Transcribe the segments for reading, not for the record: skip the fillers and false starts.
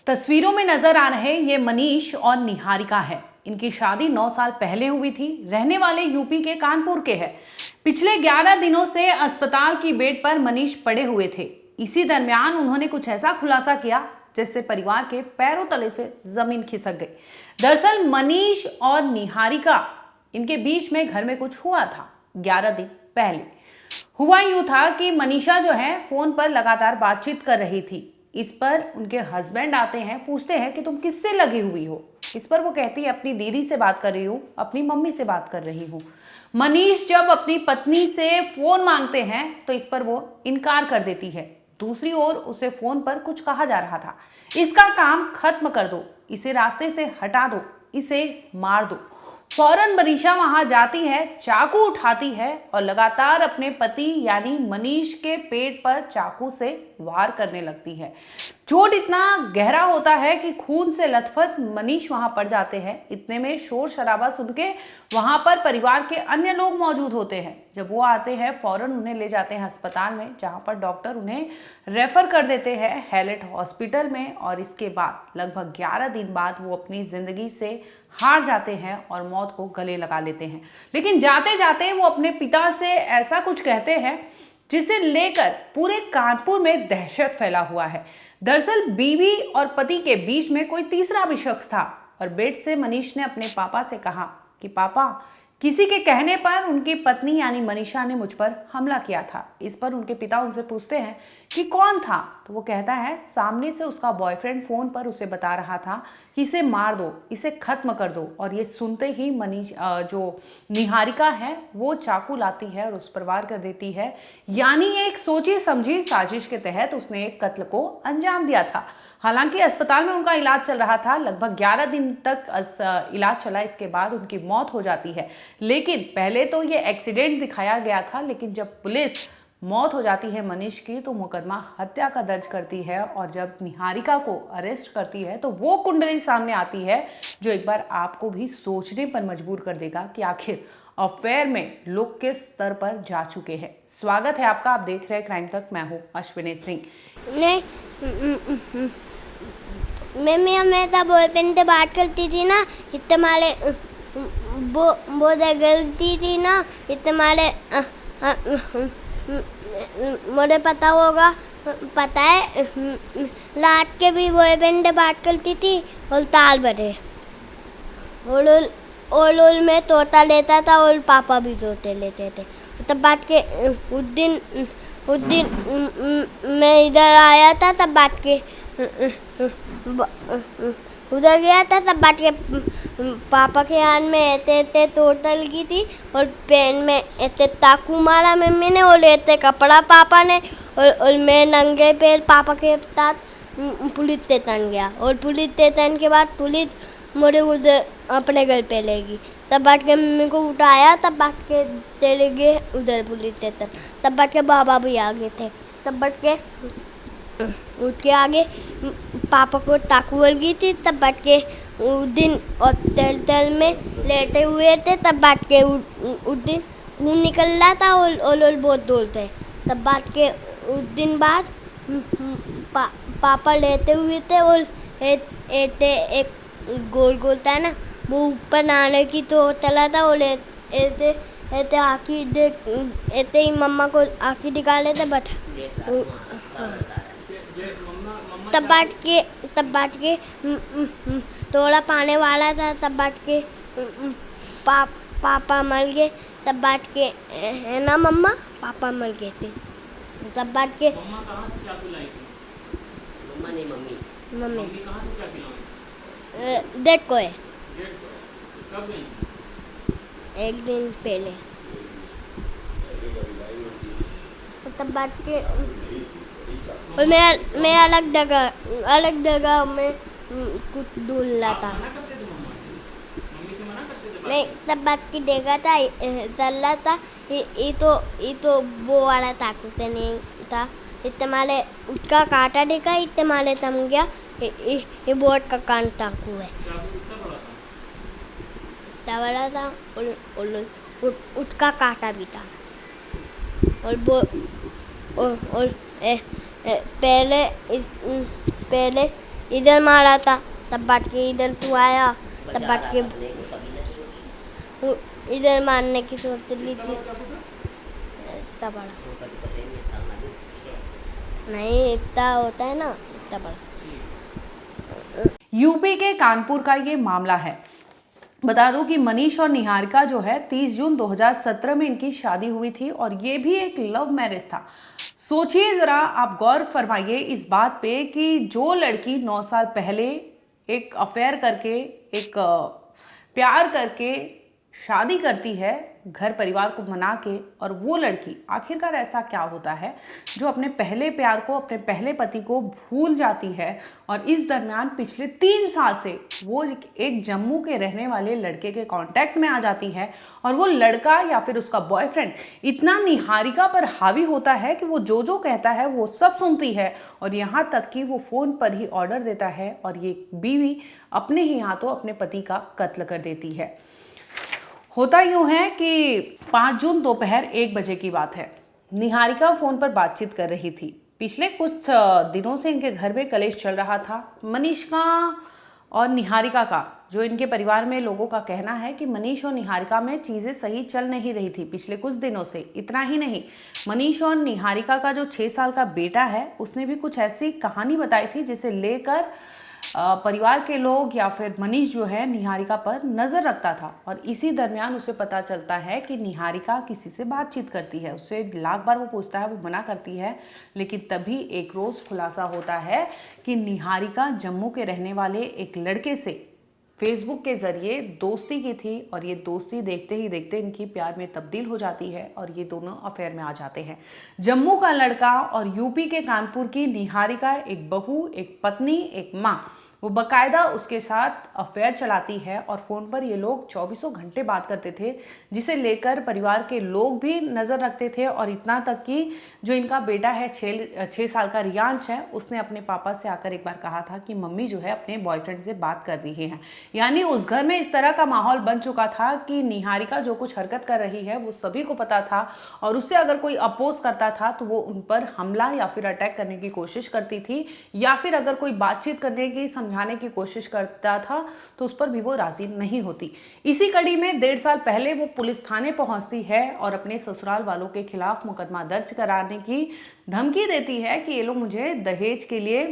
तस्वीरों में नजर आ रहे ये मनीष और निहारिका है। इनकी शादी 9 साल पहले हुई थी। रहने वाले यूपी के कानपुर के हैं। पिछले 11 दिनों से अस्पताल की बेड पर मनीष पड़े हुए थे। इसी दरमियान उन्होंने कुछ ऐसा खुलासा किया जिससे परिवार के पैरों तले से जमीन खिसक गई। दरअसल मनीष और निहारिका इनके बीच में घर में कुछ हुआ था। 11 दिन पहले हुआ यूं था कि मनीषा जो है फोन पर लगातार बातचीत कर रही थी। इस पर उनके हस्बैंड आते हैं, पूछते हैं कि तुम किससे लगी हुई हो। इस पर वो कहती है अपनी दीदी से बात कर रही हूँ, अपनी मम्मी से बात कर रही हूँ। मनीष जब अपनी पत्नी से फोन मांगते हैं तो इस पर वो इनकार कर देती है। दूसरी ओर उसे फोन पर कुछ कहा जा रहा था, इसका काम खत्म कर दो, इसे रास्ते से हटा दो, इसे मार दो। फौरन मनीषा वहां जाती है, चाकू उठाती है और लगातार अपने पति यानी मनीष के पेट पर चाकू से वार करने लगती है। चोट इतना गहरा होता है कि खून से लथपथ मनीष वहां पड़ जाते हैं। इतने में शोर शराबा सुन के वहां पर परिवार के अन्य लोग मौजूद होते हैं। जब वो आते हैं फौरन उन्हें ले जाते हैं अस्पताल में, जहां पर डॉक्टर उन्हें रेफर कर देते हैं हैलेट हॉस्पिटल में। और इसके बाद लगभग 11 दिन बाद वो अपनी जिंदगी से हार जाते हैं और मौत को गले लगा लेते हैं। लेकिन जाते जाते वो अपने पिता से ऐसा कुछ कहते हैं जिसे लेकर पूरे कानपुर में दहशत फैला हुआ है। दरअसल बीवी और पति के बीच में कोई तीसरा भी शख्स था और बेड से मनीष ने अपने पापा से कहा कि पापा, किसी के कहने पर उनकी पत्नी यानी मनीषा ने मुझ पर हमला किया था। इस पर उनके पिता उनसे पूछते हैं कि कौन था, तो वो कहता है सामने से उसका बॉयफ्रेंड फोन पर उसे बता रहा था कि इसे मार दो, इसे खत्म कर दो। और ये सुनते ही मनीष जो निहारिका है वो चाकू लाती है और उस पर वार कर देती है। यानी एक सोची समझी साजिश के तहत उसने एक कत्ल को अंजाम दिया था। हालांकि अस्पताल में उनका इलाज चल रहा था, लगभग 11 दिन तक इलाज चला। इसके बाद उनकी मौत हो जाती है। लेकिन पहले तो ये एक्सीडेंट दिखाया गया था, लेकिन जब पुलिस मौत हो जाती है मनीष की तो मुकदमा हत्या का दर्ज करती है। और जब निहारिका को अरेस्ट करती है तो वो कुंडली सामने आती है जो एक बार आपको भी सोचने पर मजबूर कर देगा कि आखिर अफेयर में लोग किस स्तर पर जा चुके हैं। स्वागत है आपका, आप देख रहे हैं क्राइम तक। मैं हूँ अश्विनी सिंह। मैं हमेशा बॉयफ्रेंड से बात करती थी ना, तुम्हारे वो गलती थी ना, तुम्हारे मुझे पता होगा, पता है रात के भी बॉयफ्रेंड से बात करती थी और ताल भरे और मैं तोता लेता था और पापा भी तोते लेते थे। तब बात के उस दिन मैं इधर आया था, तब बात के उधर गया था, तब बात के पापा के हाथ में ऐसे तोता लगी थी और पेन में ऐसे चाकू मारा मम्मी ने और ऐसे कपड़ा पापा ने और मैं नंगे पैर पापा के साथ पुलिस स्टेशन गया। और पुलिस स्टेशन के बाद पुलिस मुझे उधर अपने घर पे ले गई। तब बात के मम्मी को उठाया, तब बात के चले गए उधर पुलिस स्टेशन। तब बात के बाबा भी आ गए थे। तब बात के उसके आगे पापा को चाकू लगी थी। तब बात के उस दिन और तेल में लेटे हुए थे। तब बात के उस दिन खून निकल रहा था और बहुत दूर थे। तब बात के उस दिन बाद पापा लेटे हुए थे और एक गोल गोल था ना, वो ऊपर आने की तो चला था और ऐसे आँखी ऐसे ही मम्मा को आँखी दिखाने थे। बट तब बात के थोड़ा पाने वाला था। तब बात के पापा मर गए। तब बात के है ना मम्मा, पापा मर गए थे। तब बात के मम्मा कहाँ से चाकू लाई थी? मम्मा नहीं, मम्मी कहाँ से चाकू लाई? देख को है। कब गई? एक दिन पहले। तब बात के और मैं अलग जगह में कुछ दूर ला था। नहीं, तब बात की देखा था, चल रहा था। ये तो वो वाला चाकू से नहीं था। इतमाले उसका कांटा देखा, इतमाले थम गया। ये बहुत का कान चाकू है। बड़ा था और उसका कांटा भी था। और पहले इधर मारा था, तब बाट के इधर तू आया, तब बाट के अपने को कभी नहीं वो इधर मारने की सोच ली थी, इतना बड़ा वो कभी पता ही नहीं था हमारे। नहीं, इतना होता है ना, इतना बड़ा। यूपी के कानपुर का ये मामला है। बता दूं कि मनीष और निहारिका जो है 30 जून 2017 में इनकी शादी हुई थी और ये भी एक लव मैरिज था। सोचिए जरा, आप गौर फरमाइए इस बात पे कि जो लड़की 9 साल पहले एक अफेयर करके, एक प्यार करके शादी करती है घर परिवार को मना के, और वो लड़की आखिरकार ऐसा क्या होता है जो अपने पहले प्यार को, अपने पहले पति को भूल जाती है। और इस दरमियान पिछले 3 साल से वो एक जम्मू के रहने वाले लड़के के कांटेक्ट में आ जाती है और वो लड़का या फिर उसका बॉयफ्रेंड इतना निहारिका पर हावी होता है कि वो जो जो कहता है वो सब सुनती है, और यहाँ तक कि वो फ़ोन पर ही ऑर्डर देता है और ये बीवी अपने ही हाथों अपने पति का कत्ल कर देती है। होता यूँ है कि 5 जून दोपहर 1 बजे की बात है। निहारिका फ़ोन पर बातचीत कर रही थी। पिछले कुछ दिनों से इनके घर में कलेश चल रहा था। मनीष का और निहारिका का, जो इनके परिवार में लोगों का कहना है कि मनीष और निहारिका में चीज़ें सही चल नहीं रही थी पिछले कुछ दिनों से। इतना ही नहीं, मनीष और निहारिका का जो 6 साल का बेटा है उसने भी कुछ ऐसी कहानी बताई थी जिसे लेकर परिवार के लोग या फिर मनीष जो है निहारिका पर नज़र रखता था। और इसी दरमियान उसे पता चलता है कि निहारिका किसी से बातचीत करती है। उससे लाख बार वो पूछता है, वो मना करती है, लेकिन तभी एक रोज़ खुलासा होता है कि निहारिका जम्मू के रहने वाले एक लड़के से फेसबुक के ज़रिए दोस्ती की थी, और ये दोस्ती देखते ही देखते इनकी प्यार में तब्दील हो जाती है और ये दोनों अफेयर में आ जाते हैं। जम्मू का लड़का और यूपी के कानपुर की निहारिका, एक बहू, एक पत्नी, एक माँ, वो बाकायदा उसके साथ अफेयर चलाती है और फ़ोन पर ये लोग 24 घंटे बात करते थे, जिसे लेकर परिवार के लोग भी नज़र रखते थे। और इतना तक कि जो इनका बेटा है 6 साल का रियांश है, उसने अपने पापा से आकर एक बार कहा था कि मम्मी जो है अपने बॉयफ्रेंड से बात कर रही हैं। यानी उस घर में इस तरह का माहौल बन चुका था कि निहारिका जो कुछ हरकत कर रही है वो सभी को पता था, और उससे अगर कोई अपोज करता था तो वो उन पर हमला या फिर अटैक करने की कोशिश करती थी, या फिर अगर कोई बातचीत करने की, समझाने की कोशिश करता था तो उस पर भी वो राजी नहीं होती। इसी कड़ी में 1.5 साल पहले वो पुलिस थाने पहुंचती है और अपने ससुराल वालों के खिलाफ मुकदमा दर्ज कराने की धमकी देती है कि ये लोग मुझे दहेज के लिए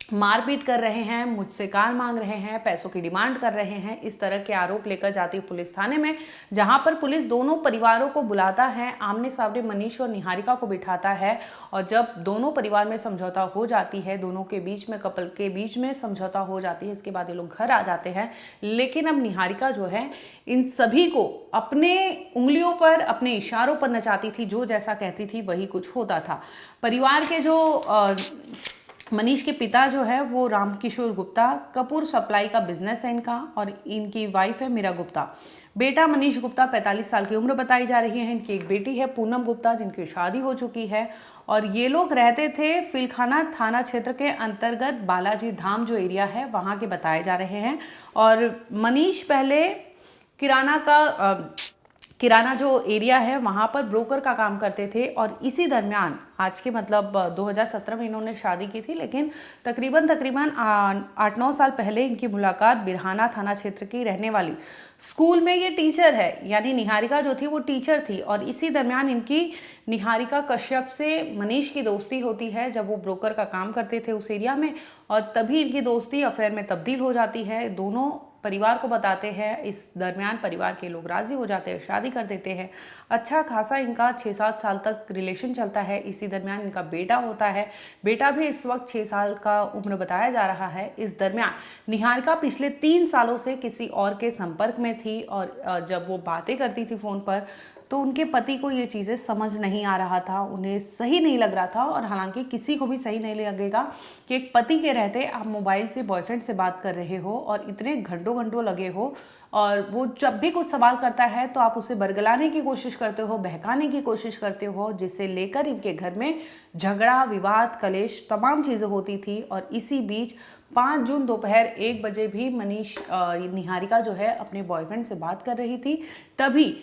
मारपीट कर रहे हैं, मुझसे कार मांग रहे हैं, पैसों की डिमांड कर रहे हैं। इस तरह के आरोप लेकर जाती है पुलिस थाने में, जहां पर पुलिस दोनों परिवारों को बुलाता है, आमने सामने मनीष और निहारिका को बिठाता है, और जब दोनों परिवार में समझौता हो जाती है, दोनों के बीच में, कपल के बीच में समझौता हो जाती है, इसके बाद ये लोग घर आ जाते हैं। लेकिन अब निहारिका जो है इन सभी को अपने उंगलियों पर, अपने इशारों पर नचाती थी। जो जैसा कहती थी वही कुछ होता था। परिवार के जो मनीष के पिता जो है वो रामकिशोर गुप्ता, कपूर सप्लाई का बिजनेस है इनका, और इनकी वाइफ है मीरा गुप्ता। बेटा मनीष गुप्ता 45 साल की उम्र बताई जा रही है। इनकी एक बेटी है पूनम गुप्ता, जिनकी शादी हो चुकी है, और ये लोग रहते थे फिलखाना थाना क्षेत्र के अंतर्गत बालाजी धाम जो एरिया है वहाँ के बताए जा रहे हैं। और मनीष पहले किराना जो एरिया है वहाँ पर ब्रोकर का काम करते थे, और इसी दरमियान आज के मतलब 2017 में इन्होंने शादी की थी, लेकिन तकरीबन 8-9 साल पहले इनकी मुलाकात बिरहाना थाना क्षेत्र की रहने वाली स्कूल में, ये टीचर है, यानी निहारिका जो थी वो टीचर थी, और इसी दरमियान इनकी निहारिका कश्यप से मनीष की दोस्ती होती है जब वो ब्रोकर का काम करते थे उस एरिया में, और तभी इनकी दोस्ती अफेयर में तब्दील हो जाती है। दोनों परिवार को बताते हैं, इस दरमियान परिवार के लोग राज़ी हो जाते हैं, शादी कर देते हैं। अच्छा खासा इनका 6-7 साल तक रिलेशन चलता है। इसी दरमियान इनका बेटा होता है, बेटा भी इस वक्त 6 साल का उम्र बताया जा रहा है। इस दरमियान निहारिका पिछले 3 सालों से किसी और के संपर्क में थी, और जब वो बातें करती थी फ़ोन पर तो उनके पति को ये चीज़ें समझ नहीं आ रहा था, उन्हें सही नहीं लग रहा था। और हालांकि किसी को भी सही नहीं लगेगा कि एक पति के रहते आप मोबाइल से बॉयफ्रेंड से बात कर रहे हो और इतने घंटों लगे हो, और वो जब भी कुछ सवाल करता है तो आप उसे बरगलाने की कोशिश करते हो, बहकाने की कोशिश करते हो, जिससे लेकर इनके घर में झगड़ा, विवाद, कलेश, तमाम चीज़ें होती थी। और इसी बीच 5 जून दोपहर 1 बजे भी निहारिका जो है अपने बॉयफ्रेंड से बात कर रही थी, तभी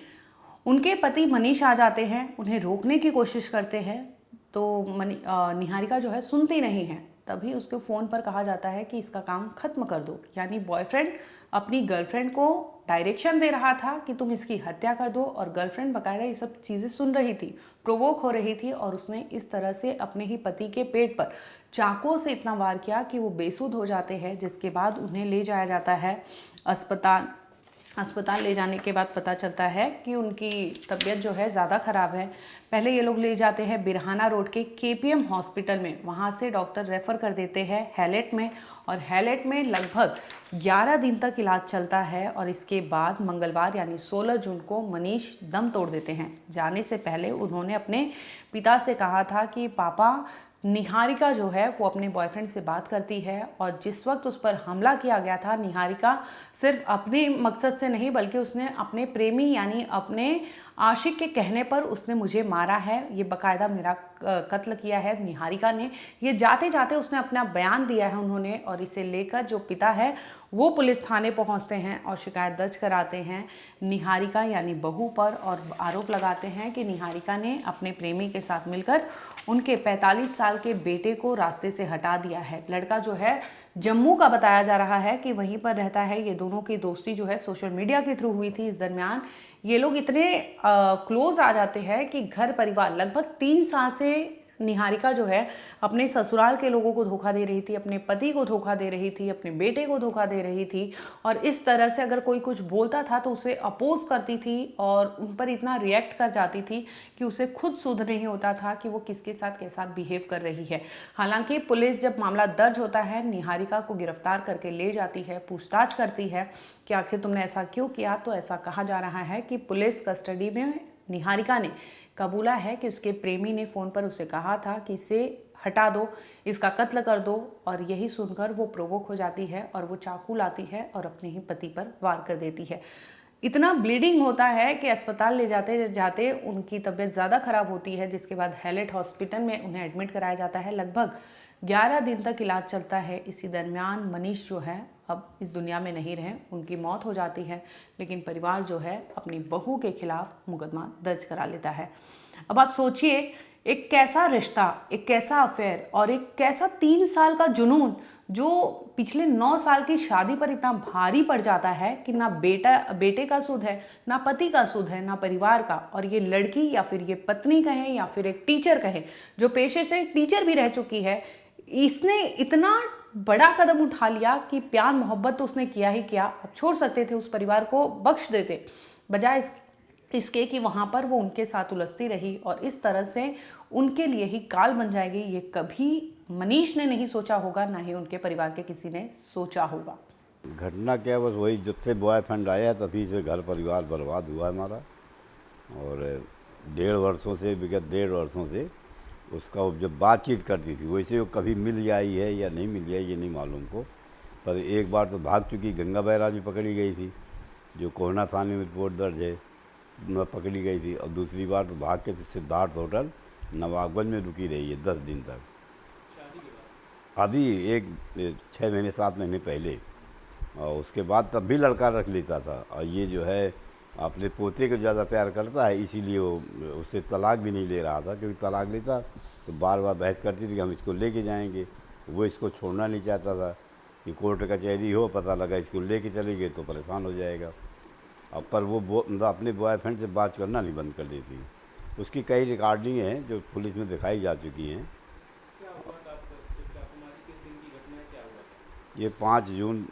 उनके पति मनीष आ जाते हैं, उन्हें रोकने की कोशिश करते हैं, तो निहारिका जो है सुनती नहीं है। तभी उसके फ़ोन पर कहा जाता है कि इसका काम ख़त्म कर दो। यानी बॉयफ्रेंड अपनी गर्लफ्रेंड को डायरेक्शन दे रहा था कि तुम इसकी हत्या कर दो, और गर्लफ्रेंड बकायदा ये सब चीज़ें सुन रही थी, प्रोवोक हो रही थी, और उसने इस तरह से अपने ही पति के पेट पर चाकुओं से इतना वार किया कि वो बेसुध हो जाते हैं। जिसके बाद उन्हें ले जाया जाता है अस्पताल ले जाने के बाद पता चलता है कि उनकी तबीयत जो है ज़्यादा ख़राब है। पहले ये लोग ले जाते हैं बिरहाना रोड के KPM हॉस्पिटल में, वहाँ से डॉक्टर रेफ़र कर देते हैं हैलेट में, और हैलेट में लगभग 11 दिन तक इलाज चलता है। और इसके बाद मंगलवार यानी 16 जून को मनीष दम तोड़ देते हैं। जाने से पहले उन्होंने अपने पिता से कहा था कि पापा, निहारिका जो है वो अपने बॉयफ्रेंड से बात करती है, और जिस वक्त उस पर हमला किया गया था, निहारिका सिर्फ अपने मकसद से नहीं बल्कि उसने अपने प्रेमी यानी अपने आशिक के कहने पर उसने मुझे मारा है, ये बाकायदा मेरा कत्ल किया है निहारिका ने। ये जाते जाते उसने अपना बयान दिया है उन्होंने, और इसे लेकर जो पिता है वो पुलिस थाने पहुंचते हैं और शिकायत दर्ज कराते हैं निहारिका यानी बहू पर, और आरोप लगाते हैं कि निहारिका ने अपने प्रेमी के साथ मिलकर उनके 45 साल के बेटे को रास्ते से हटा दिया है। लड़का जो है जम्मू का बताया जा रहा है कि वहीं पर रहता है। ये दोनों की दोस्ती जो है सोशल मीडिया के थ्रू हुई थी। इस दरमियान ये लोग इतने क्लोज आ जाते हैं कि घर परिवार लगभग 3 साल से निहारिका जो है अपने ससुराल के लोगों को धोखा दे रही थी, अपने पति को धोखा दे रही थी, अपने बेटे को धोखा दे रही थी, और इस तरह से अगर कोई कुछ बोलता था तो उसे अपोज करती थी और उन पर इतना रिएक्ट कर जाती थी कि उसे खुद सुध नहीं होता था कि वो किसके साथ कैसा बिहेव कर रही है। हालांकि पुलिस जब मामला दर्ज होता है निहारिका को गिरफ्तार करके ले जाती है, पूछताछ करती है कि आखिर तुमने ऐसा क्यों किया। तो ऐसा कहा जा रहा है कि पुलिस कस्टडी में निहारिका ने कबूला है कि उसके प्रेमी ने फ़ोन पर उसे कहा था कि इसे हटा दो, इसका कत्ल कर दो, और यही सुनकर वो प्रोवोक हो जाती है और वो चाकू लाती है और अपने ही पति पर वार कर देती है। इतना ब्लीडिंग होता है कि अस्पताल ले जाते जाते उनकी तबीयत ज़्यादा ख़राब होती है, जिसके बाद हैलेट हॉस्पिटल में उन्हें एडमिट कराया जाता है। लगभग 11 दिन तक इलाज चलता है। इसी दरमियान मनीष जो है अब इस दुनिया में नहीं रहे, उनकी मौत हो जाती है, लेकिन परिवार जो है अपनी बहू के खिलाफ मुकदमा दर्ज करा लेता है। अब आप सोचिए, एक कैसा रिश्ता, एक कैसा अफेयर और एक कैसा 3 साल का जुनून जो पिछले 9 साल की शादी पर इतना भारी पड़ जाता है कि ना बेटे का सुध है, ना पति का सुध है, ना परिवार का। और ये लड़की या फिर ये पत्नी कहें या फिर एक टीचर कहें जो पेशे से टीचर भी रह चुकी है, इसने इतना बड़ा कदम उठा लिया कि प्यार मोहब्बत तो उसने किया ही किया। अब छोड़ सकते थे, उस परिवार को बख्श देते, बजाय इसके कि वहाँ पर वो उनके साथ उलझती रही और इस तरह से उनके लिए ही काल बन जाएगी। ये कभी मनीष ने नहीं सोचा होगा, ना ही उनके परिवार के किसी ने सोचा होगा। घटना क्या, बस वही जब से बॉयफ्रेंड आया तभी से घर परिवार बर्बाद हुआ हमारा। और 1.5 वर्षों से, विगत 1.5 वर्षों से उसका वो जब बातचीत करती थी वैसे वो कभी मिल आई है या नहीं मिल आई ये नहीं मालूम को, पर एक बार तो भाग चुकी, गंगा बैराज में पकड़ी गई थी, जो कोहना थाने में रिपोर्ट दर्ज है, पकड़ी गई थी। और दूसरी बार तो भाग के सिद्धार्थ होटल नवाबगंज में रुकी रही है 10 दिन तक। अभी 6 महीने 7 महीने पहले, और उसके बाद तब भी लड़का रख लेता था। और ये जो है अपने पोते को ज़्यादा प्यार करता है, इसीलिए वो उससे तलाक भी नहीं ले रहा था, क्योंकि तलाक लेता तो बार बार बहस करती थी कि हम इसको लेके जाएंगे। वो इसको छोड़ना नहीं चाहता था कि कोर्ट कचहरी हो, पता लगा इसको लेके चले गए तो परेशान हो जाएगा। अब पर वो अपने बॉयफ्रेंड से बात करना नहीं बंद कर देती। उसकी कई रिकॉर्डिंग हैं जो पुलिस में दिखाई जा चुकी हैं। ये 5 जून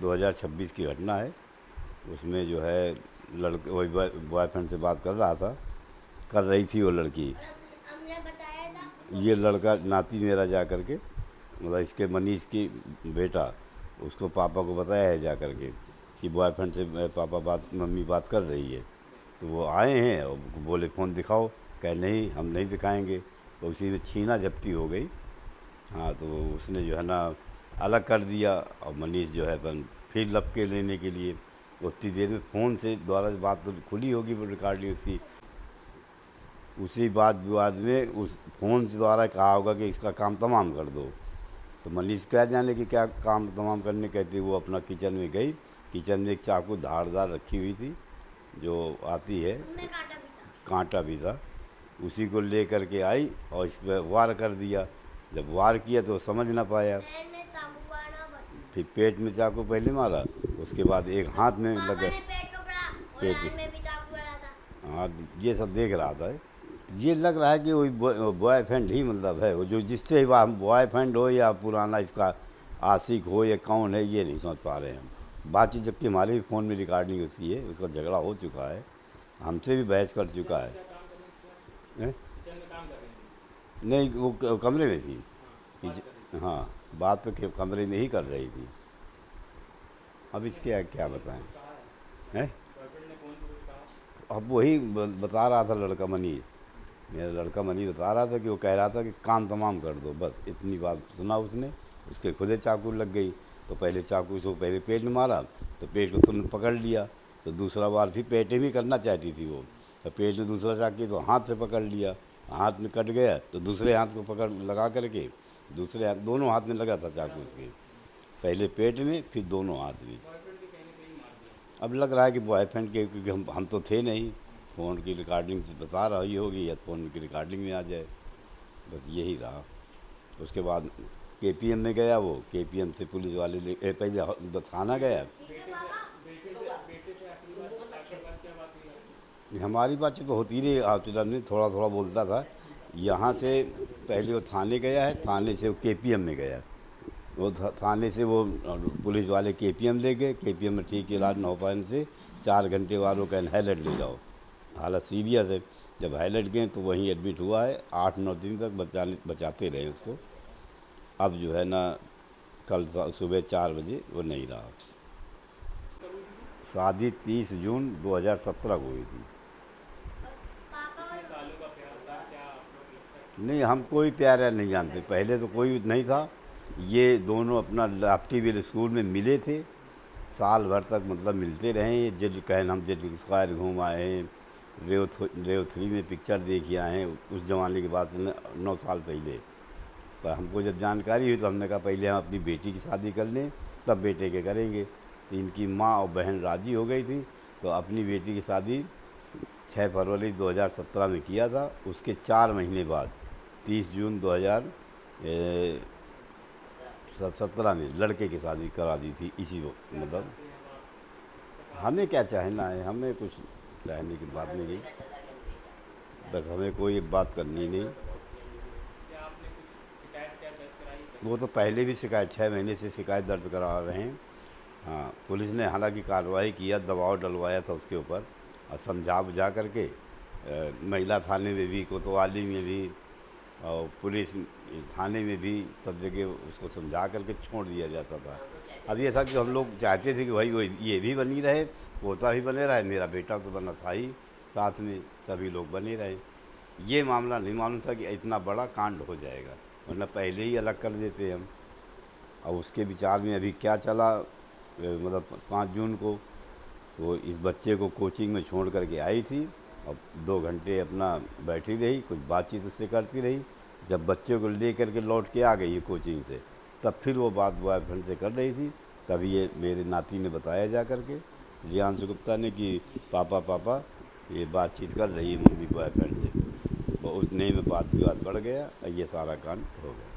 2026 की घटना है। उसमें जो है लड़के वही बॉयफ्रेंड से बात कर रही थी वो लड़की। ये लड़का नाती मेरा जा कर के, मतलब इसके मनीष की बेटा, उसको पापा को बताया है जा कर के कि बॉयफ्रेंड से पापा मम्मी बात कर रही है। तो वो आए हैं और बोले फ़ोन दिखाओ, कहे नहीं हम नहीं दिखाएंगे। तो उसी में छीना झपटी हो गई। हाँ, तो उसने जो है ना अलग कर दिया, और मनीष जो है फिर लपके लेने के लिए उतनी देर में फ़ोन से द्वारा बात तो खुली होगी वो रिकॉर्डिंग उसकी, उसी बात विवाद में उस फ़ोन से द्वारा कहा होगा कि इसका काम तमाम कर दो। तो मनीष क्या जाने कि क्या काम तमाम करने कहते, वो अपना किचन में गई। किचन में एक चाकू धारदार रखी हुई थी जो आती है, कांटा भी था, उसी को ले करके आई और इस पर वार कर दिया। जब वार किया तो समझ ना पाया, फिर पेट में चाकू पहले मारा, उसके बाद एक हाथ में लगा, पेट में। हाँ, ये सब देख रहा था। ये लग रहा है कि वही बॉयफ्रेंड ही मतलब है, वो जो जिससे ही बॉयफ्रेंड हो या पुराना इसका आशिक हो या कौन है, ये नहीं समझ पा रहे हैं हम। बातचीत जबकि हमारे भी फ़ोन में रिकॉर्डिंग उसकी है, उसका झगड़ा हो चुका है, हमसे भी बहस कर चुका है। नहीं, वो कमरे में थी। हाँ, बात तो कमरे में ही कर रही थी। अब इसके क्या बताएं हैं। अब वही बता रहा था लड़का मनीष, मेरा लड़का मनीष बता रहा था कि वो कह रहा था कि काम तमाम कर दो, बस इतनी बात सुना उसने। उसके खुदे चाकू लग गई, तो पहले चाकू से पहले पेट में मारा, तो पेट को तुरंत पकड़ लिया, तो दूसरा बार फिर पेटे भी करना चाहती थी वो, तो पेट में दूसरा चाकू तो हाथ से पकड़ लिया, हाथ में कट गया, तो दूसरे हाथ को पकड़ लगा करके दूसरे हाथ, दोनों हाथ में लगा था चाकू उसके, पहले पेट में फिर दोनों हाथ में। अब लग रहा है कि बॉयफ्रेंड के, क्योंकि हम तो थे नहीं, फ़ोन की रिकॉर्डिंग बता रही होगी या फ़ोन की रिकॉर्डिंग में आ जाए, बस यही रहा। उसके बाद केपीएम में गया, वो केपीएम से पुलिस वाले पहले थाना गया। हमारी बातचीत तो होती रही, हॉस्पिटल में थोड़ा थोड़ा बोलता था। यहाँ से पहले वो थाने गया है, थाने से वो केपीएम में गया, वो थाने से वो पुलिस वाले केपीएम ले गए, केपीएम में ठीक इलाज न हो पाने से 4 घंटे बाद वो कहें हाईलाइट ले जाओ, हालत सीरियस है। जब हाईलाइट गए तो वहीं एडमिट हुआ है, 8-9 दिन तक बचाते रहे उसको। अब जो है ना, कल सुबह 4 बजे वो नहीं रहा। शादी 30 जून 2017 को हुई थी। नहीं, हम कोई प्यार यार नहीं जानते, पहले तो कोई नहीं था। ये दोनों अपना लाफ्टीविल स्कूल में मिले थे, साल भर तक मतलब मिलते रहे। जेल कहन हम जेल स्क्वायर घूम आए हैं, रेव 3 में पिक्चर देखी आए हैं, उस ज़माने की बात 9 साल पहले। पर हमको जब जानकारी हुई तो हमने कहा पहले हम अपनी बेटी की शादी कर लें, तब बेटे के करेंगे। तो इनकी माँ और बहन राज़ी हो गई थी, तो अपनी बेटी की शादी 6 फरवरी 2017 में किया था। उसके 4 महीने बाद 30 जून 2017 में लड़के की शादी करा दी थी इसी को। मतलब हमें क्या चाहना है, हमें कुछ चाहने की बात नहीं, बस हमें कोई बात करनी नहीं। वो तो पहले भी शिकायत 6 महीने से शिकायत दर्ज करा रहे हैं। हाँ, पुलिस ने हालांकि कार्रवाई किया, दबाव डलवाया था उसके ऊपर, और समझा बुझा करके महिला थाने में भी, कोतवाली में भी और पुलिस थाने में भी सब जगह उसको समझा करके छोड़ दिया जाता था। अब ये था कि हम लोग चाहते थे कि भाई वो ये भी बनी रहे, पोता भी बने रहे, मेरा बेटा तो बना था ही साथ में, सभी लोग बने रहे। ये मामला नहीं मालूम था कि इतना बड़ा कांड हो जाएगा, वरना पहले ही अलग कर देते हम। अब उसके विचार में अभी क्या चला, मतलब 5 जून को वो इस बच्चे को कोचिंग में छोड़ करके आई थी, और 2 घंटे अपना बैठी रही, कुछ बातचीत उससे करती रही। जब बच्चे को ले करके लौट के आ गई कोचिंग से, तब फिर वो बात बॉयफ्रेंड से कर रही थी। तभी ये मेरे नाती ने बताया जा करके, रियांशु गुप्ता ने, कि पापा ये बातचीत कर रही है मम्मी बॉयफ्रेंड से। तो उतने में बात विवाद बढ़ गया, ये सारा कांड हो गया।